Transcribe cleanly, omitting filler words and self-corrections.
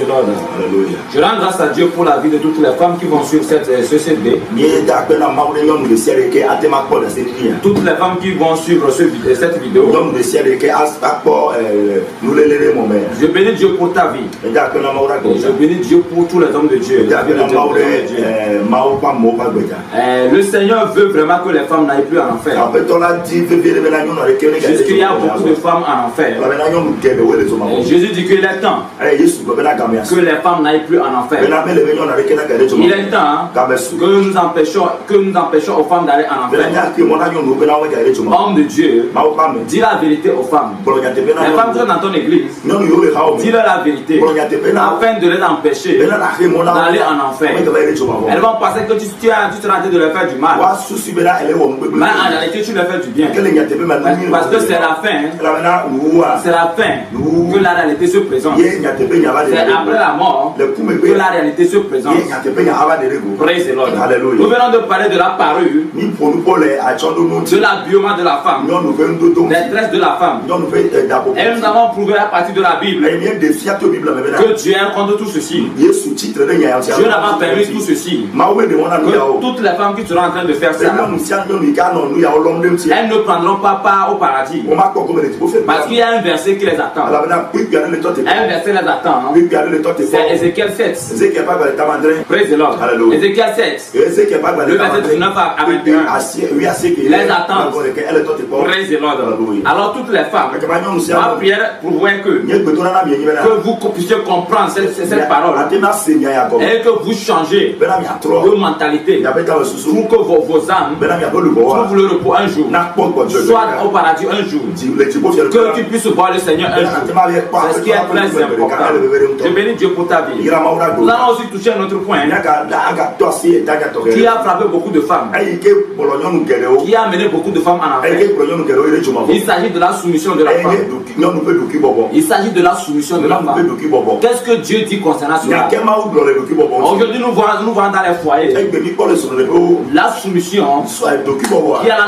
Lord. Alléluia. Je rends grâce à Dieu pour la vie de toutes les femmes qui vont suivre ce CD. Toutes les femmes qui vont suivre cette vidéo. Je bénis Dieu pour ta vie. Je bénis Dieu pour tous les hommes de Dieu. Le Seigneur veut vraiment que les femmes n'aillent plus en enfer. Jésus dit qu'il y a beaucoup de femmes en enfer. Jésus dit qu'il est temps que les femmes n'aillent plus en enfer. Il est temps que nous empêchons aux femmes d'aller en enfer. Homme de Dieu, dis la vérité aux femmes. Les femmes qui sont dans ton église, dis-leur la vérité afin de les empêcher d'aller en enfer. Elles vont penser que tu seras en train de leur faire du mal. Mais en réalité, tu leur fais du bien. Parce que c'est la fin. C'est la fin que la réalité se présente. C'est après la mort que la réalité se présente. Praise the Lord. Nous venons de parler de la parure, de l'habillement de la femme, des tresses de la femme. Et nous avons prouvé à partir de la Bible que Dieu est contre tout ceci. Dieu n'a pas permis tout ceci. Que toutes les femmes qui seront en train de faire ça, elles ne prendront pas part au paradis. Parce qu'il y a un verset qui les attend. Un verset les attend. C'est Ézéchiel 7. Praise the Lord. Ézéchiel 7. Le verset 19 à 21. Les attend. Praise the Lord. Alors toutes les femmes, ma prière pour voir que vous puissiez comprendre cette parole et que vous changez de mentalité pour que vos âmes trouvent le repos un jour, soit au paradis un jour, que tu puisses voir le Seigneur un jour. C'est ce qui est très important. Je bénis Dieu pour ta vie. Nous allons aussi toucher un autre point qui a frappé beaucoup de femmes, qui a amené beaucoup de femmes en enfer. Il s'agit de la soumission de la femme. Il s'agit de la soumission de la femme. Qu'est-ce que Dieu dit concernant cela? Aujourd'hui, nous voyons dans les foyers la soumission qui a la